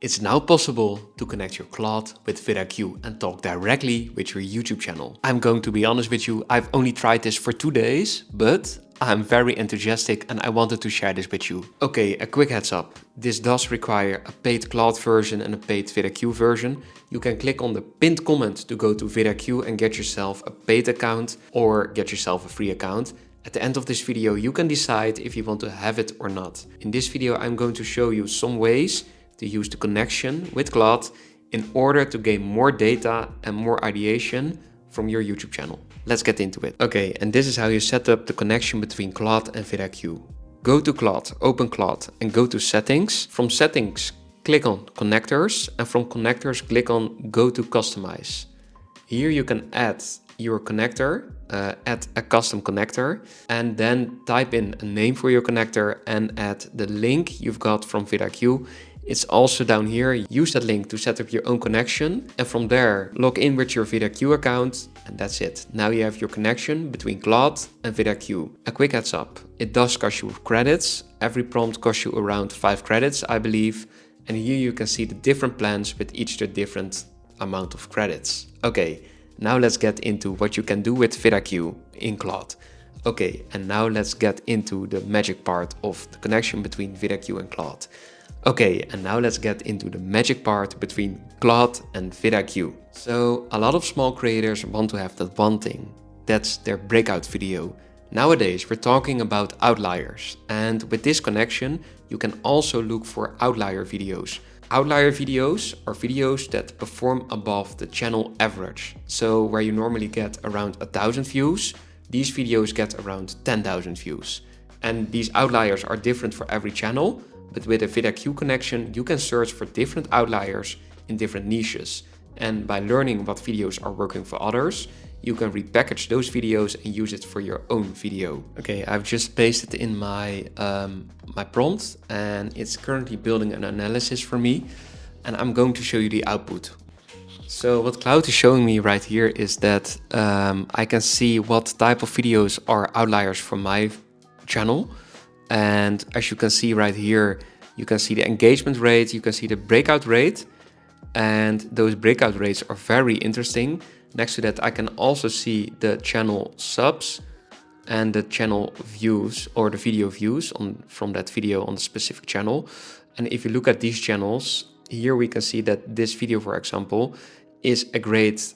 It's now possible to connect your Claude with VidIQ and talk directly with your YouTube channel. I'm going to be honest with you, I've only tried this for 2 days, but I'm very enthusiastic and I wanted to share this with you. Okay, a quick heads up. This does require a paid Claude version and a paid VidIQ version. You can click on the pinned comment to go to VidIQ and get yourself a paid account or get yourself a free account. At the end of this video, you can decide if you want to have it or not. In this video, I'm going to show you some ways to use the connection with Claude in order to gain more data and more ideation from your YouTube channel. Let's get into it. Okay, and this is how you set up the connection between Claude and VidIQ. Go to Claude, open Claude and go to settings. From settings, click on connectors and from connectors, click on go to customize. Here you can add your connector, add a custom connector and then type in a name for your connector and add the link you've got from VidIQ. It's also down here. Use that link to set up your own connection and from there log in with your VidIQ account and that's it. Now you have your connection between Claude and VidIQ. A quick heads up, it does cost you credits. Every prompt costs you around 5 credits, I believe. And here you can see the different plans with each the different amount of credits. Okay, now let's get into what you can do with VidIQ in Claude. Okay, and now let's get into the magic part of the connection between VidIQ and Claude. Okay, and now let's get into the magic part between Claude and VidIQ. So a lot of small creators want to have that one thing. That's their breakout video. Nowadays, we're talking about outliers. And with this connection, you can also look for outlier videos. Outlier videos are videos that perform above the channel average. So where you normally get around 1,000 views, these videos get around 10,000 views. And these outliers are different for every channel. But with a VidIQ connection, you can search for different outliers in different niches. And by learning what videos are working for others, you can repackage those videos and use it for your own video. Okay, I've just pasted in my prompt and it's currently building an analysis for me. And I'm going to show you the output. So what Claude is showing me right here is that I can see what type of videos are outliers for my channel. And as you can see right here, you can see the engagement rate, you can see the breakout rate, and those breakout rates are very interesting. Next to that, I can also see the channel subs and the channel views or the video views from that video on the specific channel. And if you look at these channels, here we can see that this video, for example, is a great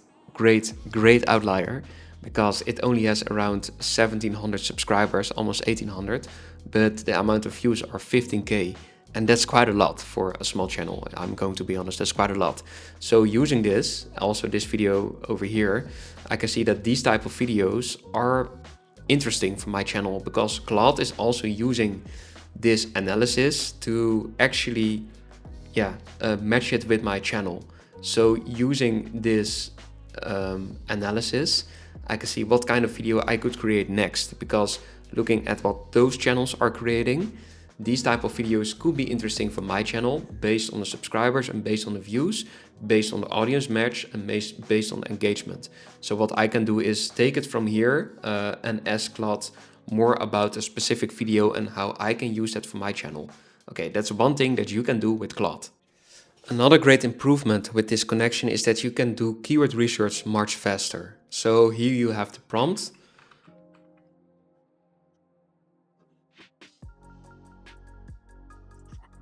outlier because it only has around 1,700 subscribers, almost 1,800. But the amount of views are 15k and that's quite a lot for a small channel. I'm going to be honest, that's quite a lot. So using this, also this video over here, I can see that these type of videos are interesting for my channel because Claude is also using this analysis to actually match it with my channel. So using this analysis, I can see what kind of video I could create next because looking at what those channels are creating, these type of videos could be interesting for my channel based on the subscribers and based on the views, based on the audience match and based on engagement. So what I can do is take it from here and ask Claude more about a specific video and how I can use that for my channel. Okay, that's one thing that you can do with Claude. Another great improvement with this connection is that you can do keyword research much faster. So here you have the prompt.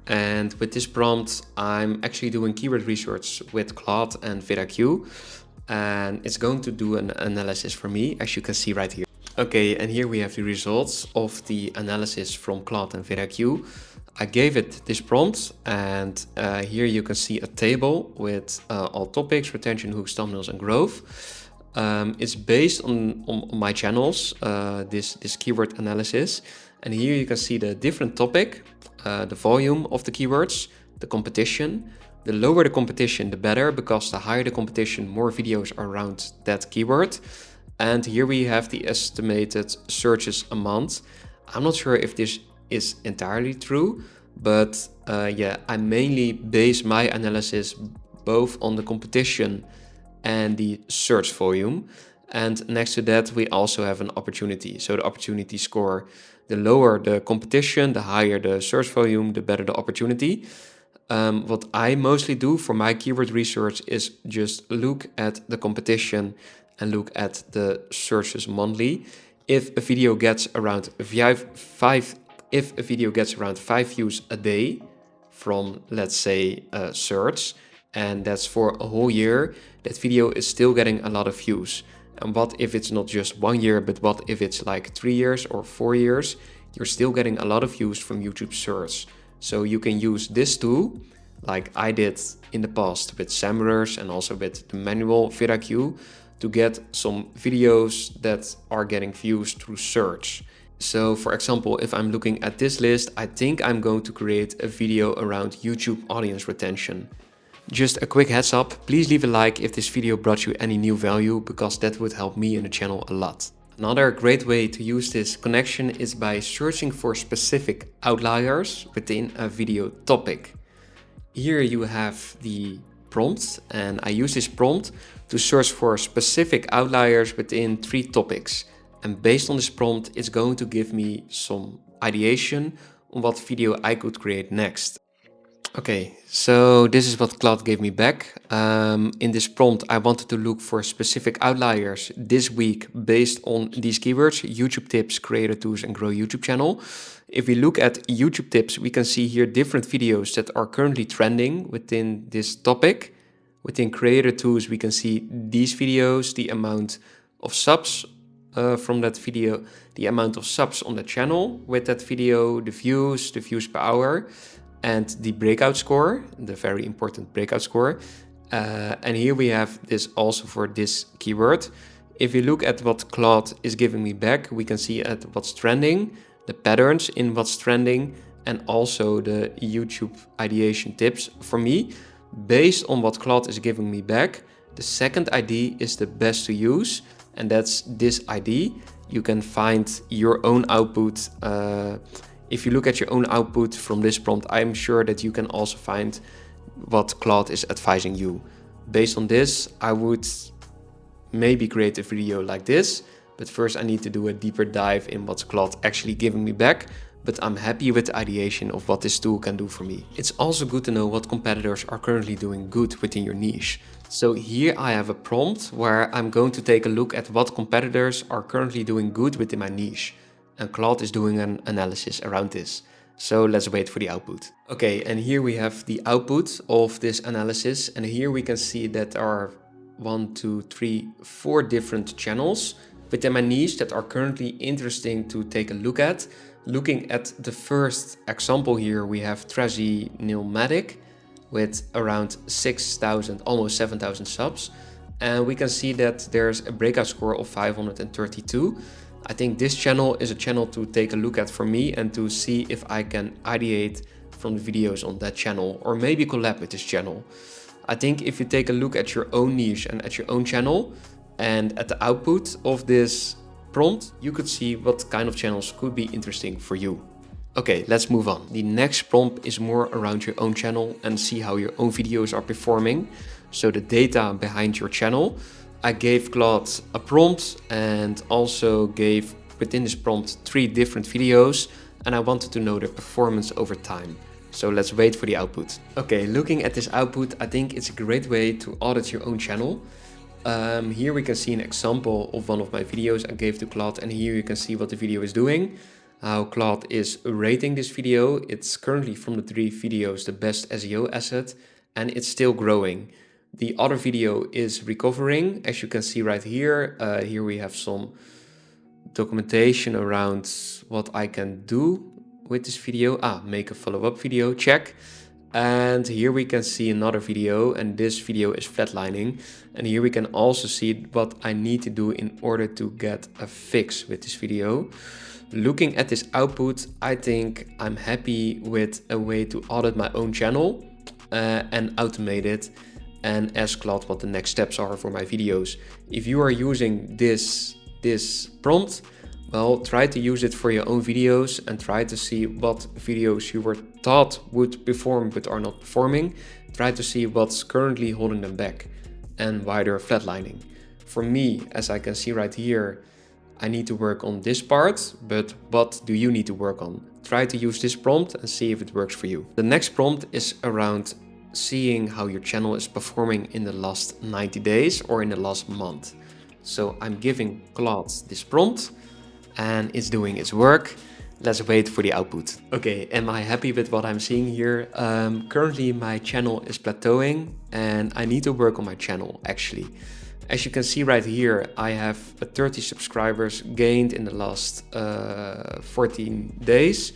And with this prompt, I'm actually doing keyword research with Claude and VidIQ. And it's going to do an analysis for me, as you can see right here. Okay, and here we have the results of the analysis from Claude and VidIQ. I gave it this prompt and here you can see a table with all topics, retention, hooks, thumbnails and growth. It's based on my channels, this keyword analysis. And here you can see the different topic, the volume of the keywords, the competition. The lower the competition, the better, because the higher the competition, more videos are around that keyword. And here we have the estimated searches a month. I'm not sure if this is entirely true, but I mainly base my analysis both on the competition and the search volume. And next to that, we also have an opportunity. So the opportunity score, the lower the competition, the higher the search volume, the better the opportunity. What I mostly do for my keyword research is just look at the competition and look at the searches monthly. If a video gets around if a video gets around 5 views a day from, let's say, a search, and that's for a whole year, that video is still getting a lot of views. And what if it's not just 1 year, but what if it's like 3 years or 4 years? You're still getting a lot of views from YouTube search. So you can use this tool, like I did in the past with SEMrush and also with the manual VidIQ, to get some videos that are getting views through search. So for example, if I'm looking at this list, I think I'm going to create a video around YouTube audience retention. Just a quick heads up, please leave a like if this video brought you any new value, because that would help me and the channel a lot. Another great way to use this connection is by searching for specific outliers within a video topic. Here you have the prompt, and I use this prompt to search for specific outliers within 3 topics. And based on this prompt, it's going to give me some ideation on what video I could create next. Okay, so this is what Claude gave me back. In this prompt, I wanted to look for specific outliers this week based on these keywords: YouTube tips, creator tools, and grow YouTube channel. If we look at YouTube tips, we can see here different videos that are currently trending within this topic. Within creator tools, we can see these videos, the amount of subs from that video, the amount of subs on the channel with that video, the views per hour, and the breakout score, the very important breakout score. And here we have this also for this keyword. If you look at what Claude is giving me back, we can see at what's trending, the patterns in what's trending, and also the YouTube ideation tips. For me, based on what Claude is giving me back, the second ID is the best to use, and that's this ID. You can find your own output. If you look at your own output from this prompt, I'm sure that you can also find what Claude is advising you. Based on this, I would maybe create a video like this, but first I need to do a deeper dive in what's Claude actually giving me back. But I'm happy with the ideation of what this tool can do for me. It's also good to know what competitors are currently doing good within your niche. So here I have a prompt where I'm going to take a look at what competitors are currently doing good within my niche. And Claude is doing an analysis around this. So let's wait for the output. Okay, and here we have the output of this analysis. And here we can see that there are 4 different channels within my niche that are currently interesting to take a look at. Looking at the first example here, we have Trazy Nilmatic with around 6,000, almost 7,000 subs. And we can see that there's a breakout score of 532. I think this channel is a channel to take a look at for me and to see if I can ideate from the videos on that channel, or maybe collab with this channel. I think if you take a look at your own niche and at your own channel and at the output of this prompt, you could see what kind of channels could be interesting for you. Okay, let's move on. The next prompt is more around your own channel and see how your own videos are performing. So the data behind your channel. I gave Claude a prompt and also gave within this prompt 3 different videos, and I wanted to know their performance over time. So let's wait for the output. Okay, looking at this output, I think it's a great way to audit your own channel. Here we can see an example of one of my videos I gave to Claude, and here you can see what the video is doing, how Claude is rating this video. It's currently from the 3 videos the best SEO asset, and it's still growing. The other video is recovering, as you can see right here. Here we have some documentation around what I can do with this video. Make a follow-up video, check. And here we can see another video, and this video is flatlining. And here we can also see what I need to do in order to get a fix with this video. Looking at this output, I think I'm happy with a way to audit my own channel and automate it, and ask Claude what the next steps are for my videos. If you are using this prompt, well, try to use it for your own videos and try to see what videos you were thought would perform but are not performing. Try to see what's currently holding them back and why they're flatlining. For me, as I can see right here, I need to work on this part, but what do you need to work on? try to use this prompt and see if it works for you. The next prompt is around seeing how your channel is performing in the last 90 days or in the last month. So I'm giving Claude this prompt and it's doing its work. Let's wait for the output. Okay, am I happy with what I'm seeing here? Currently my channel is plateauing and I need to work on my channel actually. As you can see right here, I have 30 subscribers gained in the last 14 days.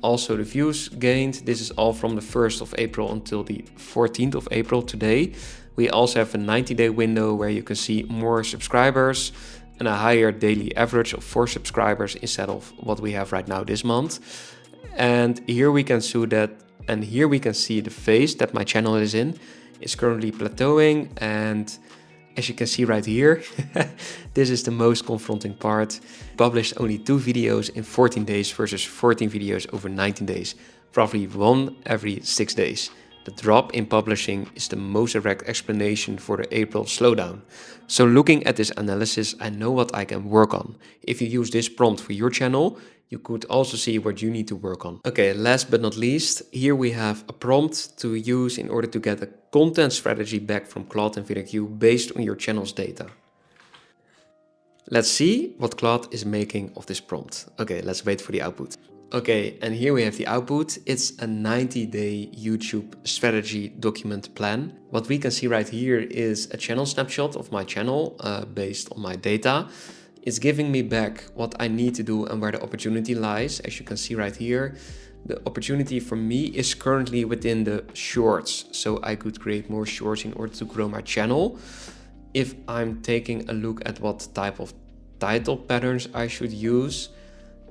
Also the views gained. This is all from the 1st of April until the 14th of April today. We also have a 90-day window where you can see more subscribers and a higher daily average of 4 subscribers instead of what we have right now this month. And here we can see that, and here we can see the phase that my channel is in. It's currently plateauing, and as you can see right here, this is the most confronting part. Published only 2 videos in 14 days versus 14 videos over 19 days, roughly 1 every 6 days. The drop in publishing is the most direct explanation for the April slowdown. So looking at this analysis, I know what I can work on. If you use this prompt for your channel, you could also see what you need to work on. Okay, last but not least, here we have a prompt to use in order to get a content strategy back from Claude and VidIQ based on your channel's data. Let's see what Claude is making of this prompt. Okay, let's wait for the output. Okay, and here we have the output. It's a 90-day YouTube strategy document plan. What we can see right here is a channel snapshot of my channel based on my data. It's giving me back what I need to do and where the opportunity lies. As you can see right here, the opportunity for me is currently within the shorts. So I could create more shorts in order to grow my channel. If I'm taking a look at what type of title patterns I should use,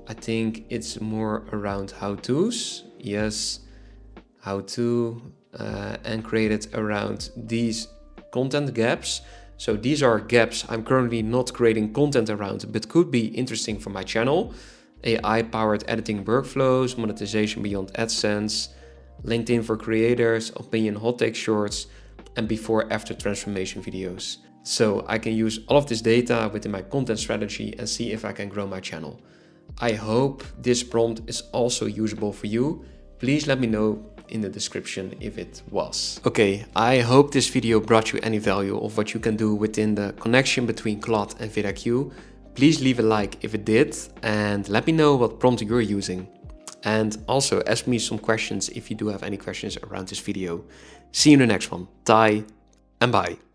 I think it's more around how-tos. Yes, how-to, and create it around these content gaps. So these are gaps I'm currently not creating content around, but could be interesting for my channel. AI-powered editing workflows, monetization beyond AdSense, LinkedIn for creators, opinion hot take shorts, and before-after transformation videos. So I can use all of this data within my content strategy and see if I can grow my channel. I hope this prompt is also usable for you. Please let me know in the description if it was. Okay, I hope this video brought you any value of what you can do within the connection between Claude and VidIQ. Please leave a like if it did and let me know what prompt you're using. And also ask me some questions if you do have any questions around this video. See you in the next one. Bye and bye.